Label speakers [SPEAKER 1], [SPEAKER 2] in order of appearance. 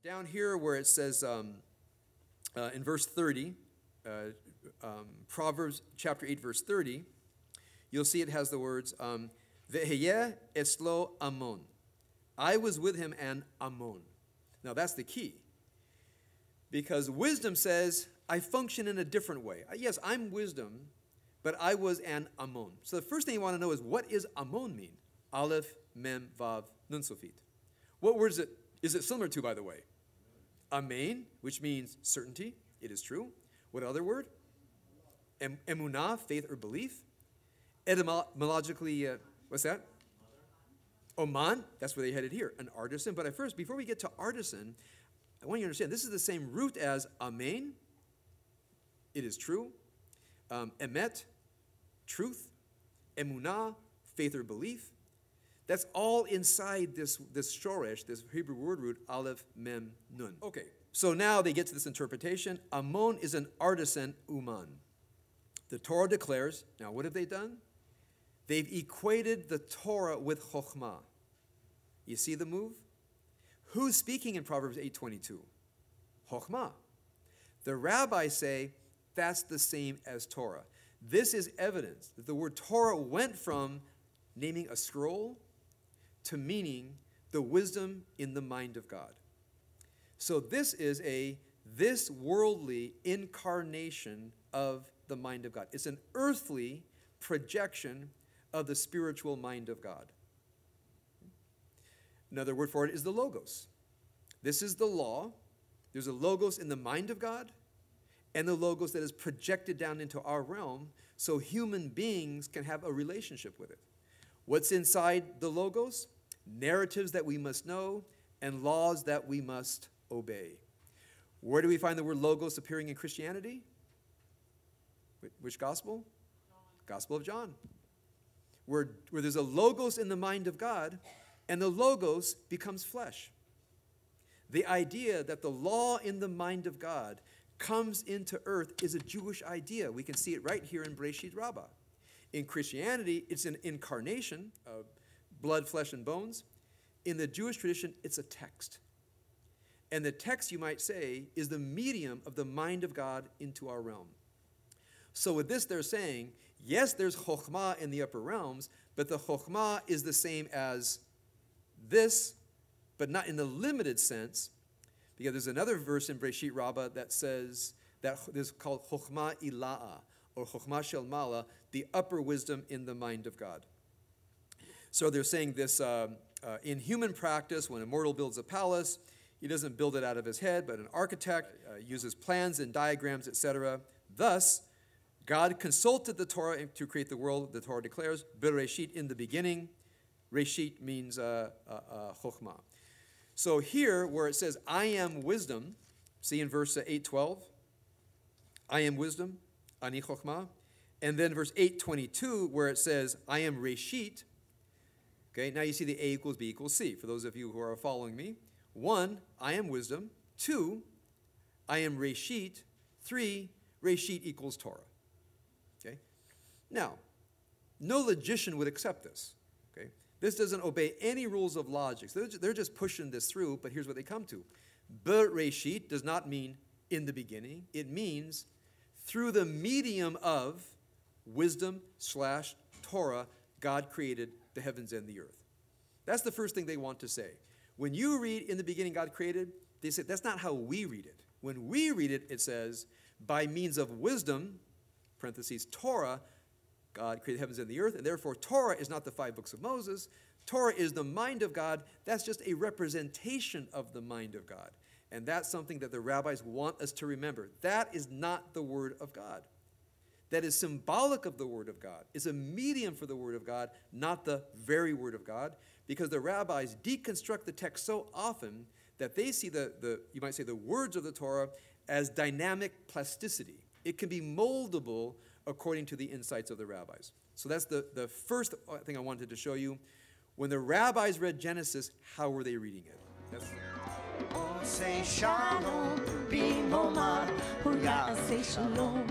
[SPEAKER 1] Down here where it says in verse 30, Proverbs chapter 8, verse 30, you'll see it has the words, Ve'heyeh eslo amon. I was with him and amon. Now that's the key. Because wisdom says, I function in a different way. Yes, I'm wisdom, but I was an amon. So the first thing you want to know is, what is amon mean? Aleph, mem, vav, nun sofit. What word is it similar to, by the way? Amen, which means certainty. It is true. What other word? Emunah, faith or belief. Etymologically, what's that? Oman, that's where they headed here, an artisan. But first, before we get to artisan, I want you to understand, this is the same root as amen, it is true. Emet, truth. Emunah, faith or belief. That's all inside this shoresh, this Hebrew word root, aleph, mem, nun. Okay, so now they get to this interpretation. Amon is an artisan, uman. The Torah declares, now what have they done? They've equated the Torah with chokhmah. You see the move? Who's speaking in Proverbs 8:22? Chokhmah. The rabbis say that's the same as Torah. This is evidence that the word Torah went from naming a scroll to meaning the wisdom in the mind of God. So this is this worldly incarnation of the mind of God. It's an earthly projection of the spiritual mind of God. Another word for it is the logos. This is the law. There's a logos in the mind of God, and the logos that is projected down into our realm so human beings can have a relationship with it. What's inside the logos? Narratives that we must know and laws that we must obey. Where do we find the word logos appearing in Christianity? Which gospel? Gospel of John. Where there's a logos in the mind of God, and the logos becomes flesh. The idea that the law in the mind of God comes into earth is a Jewish idea. We can see it right here in Bereshit Rabbah. In Christianity, it's an incarnation of blood, flesh, and bones. In the Jewish tradition, it's a text. And the text, you might say, is the medium of the mind of God into our realm. So with this, they're saying, yes, there's chokhmah in the upper realms, but the chokhmah is the same as this, but not in the limited sense, because there's another verse in Bereshit Rabbah that says that is called chokhmah ila'a, or chokhmah shel mala, the upper wisdom in the mind of God. So they're saying this in human practice, when a mortal builds a palace, he doesn't build it out of his head, but an architect uses plans and diagrams, etc. Thus, God consulted the Torah to create the world. The Torah declares, Bereshit, in the beginning. Reshit means chokhmah. So here, where it says, I am wisdom, see in verse 8:12, I am wisdom, ani chokhmah. And then verse 8:22, where it says, I am Reshit. Okay, now you see the A equals B equals C, for those of you who are following me. 1, I am wisdom. 2, I am Reshit. 3, Reshit equals Torah. Okay? Now, no logician would accept this. Okay? This doesn't obey any rules of logic. So they're just pushing this through, but here's what they come to. Bereshit does not mean in the beginning. It means through the medium of wisdom / Torah, God created the heavens and the earth. That's the first thing they want to say. When you read in the beginning God created, they say that's not how we read it. When we read it, it says, by means of wisdom, parentheses, Torah, God created the heavens and the earth, and therefore Torah is not the 5 books of Moses. Torah is the mind of God. That's just a representation of the mind of God. And that's something that the rabbis want us to remember. That is not the Word of God. That is symbolic of the Word of God. It's a medium for the Word of God, not the very Word of God, because the rabbis deconstruct the text so often that they see you might say, the words of the Torah as dynamic plasticity. It can be moldable according to the insights of the rabbis. So that's the first thing I wanted to show you. When the rabbis read Genesis, how were they reading it?
[SPEAKER 2] Say shalom, bimomar, say shalom,